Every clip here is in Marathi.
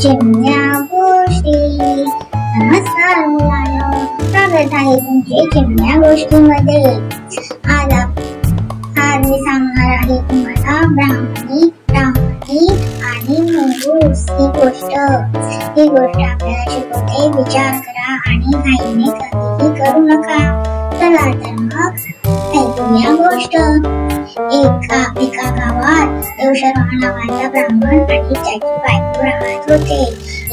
चिमण्या गोष्टी. नमस्कार मुलांनो, स्वागत आहे तुमचे चिमण्या गोष्टीमध्ये. आज मी सांगणार आहे तुम्हाला ब्राह्मणी आणि मुंगूस ही गोष्ट आपल्याला शिकवते. विचार करा आणि घाईने कधीही करू नका. चला तर मग ऐकूया गोष्ट. एका गावात देवशर्मा नावाचा ब्राह्मण आणि त्याची बायको राहत होते.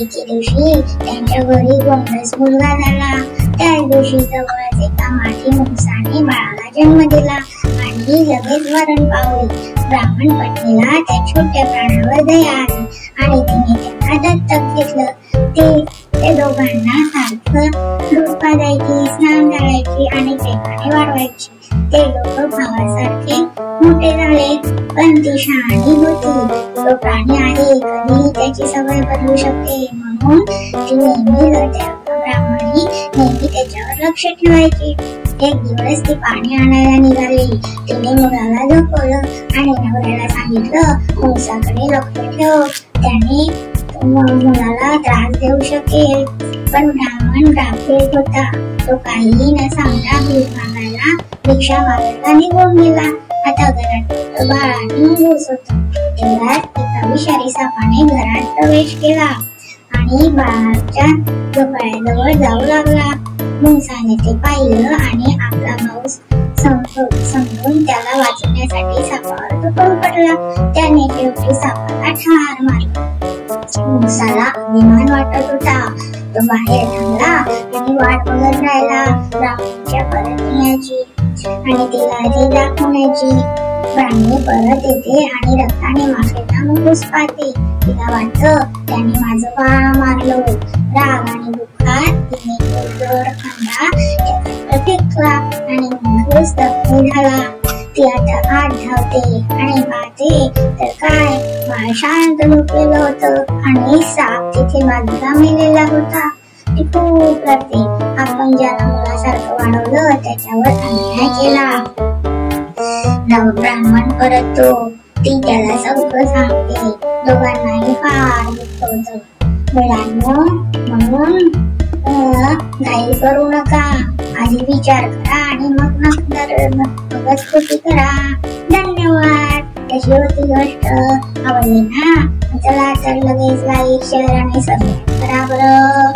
एके दिवशी त्यांच्या घरी गोंडस मुलगा झाला. त्याच दिवशी जवळच एका माठी मुंगसाने बाळाला जन्म दिला आणि लगेच मरण पावले. ब्राह्मण पत्नीला त्या छोट्या प्राण्यावर दया आली आणि तिने त्यांना दत्तक घेतलं. ते दोघांना सारखं दूध पाजायची, स्नान घालायची आणि प्रेमाने वाढवायची. ते लोक भावासारखे मोठे झाले. पण ती शहाणी होती. तो प्राणी आहे, कधीही त्याची सवय बदलू शकते, म्हणून ती ब्राह्मणी नेहमी त्याच्यावर लक्ष ठेवायची. एक दिवस ती पाणी आणायला निघाली. तिने मुलाला झोपवलं आणि नवऱ्याला सांगितलं, मुंगसाकडे लक्ष ठेव, त्याने मुलाला त्रास देऊ शकेल. पण ब्राह्मण गाफील होता. तो काहीही न सांगता भिक्षा मागायला निघून गेला. आता घरात बाळ आणि मुंगूस होतं. तेवढ्यात एका विषारी सापाने घरात प्रवेश केला आणि बाळाच्या झोपाळ्याजवळ जाऊ लागला. मुंगसाने ते पाहिलं आणि आपला भाऊ समजून त्याला वाचवण्यासाठी सापावर तुटून पडला. त्याने शेवटी सापाला ठार मारला. मुंगसाला अभिमान वाटत होता. तो बाहेर थांबला आणि वाट बघत राहिला ब्राह्मणीच्या परत येण्याची आणि तिला ती दाखवण्याची. ब्राह्मणी परत येते आणि रक्ताने माखलेला मुंगूस पाहते. तिला वाटतं त्याने माझं बाळ मारलं. राग आणि दुःखात तिने जोर खांदा त्याच्यावर फेकला आणि मुंगूस जखमी झाला. ती आता आत धावते आणि पाहते तर काय, बाळ शांत झोपलेलं होतं आणि साप तिथे बाजूला मेलेला होता. ती खूप रडते. आपण ज्याला मुलासारखं वाढवलं त्याच्यावर अन्याय केला. ब्राह्मण परततो. ती त्याला सगळं सांगते. दोघांनाही फार दुःख होतं. मुलांनो, म्हणून घाई करू नका. आधी विचार करा आणि मगच कृती करा. धन्यवाद. कशी होती गोष्ट? आवडली ना? चला तर लगेच लाईक, शेअर आणि सबस्क्राईब करा बरं.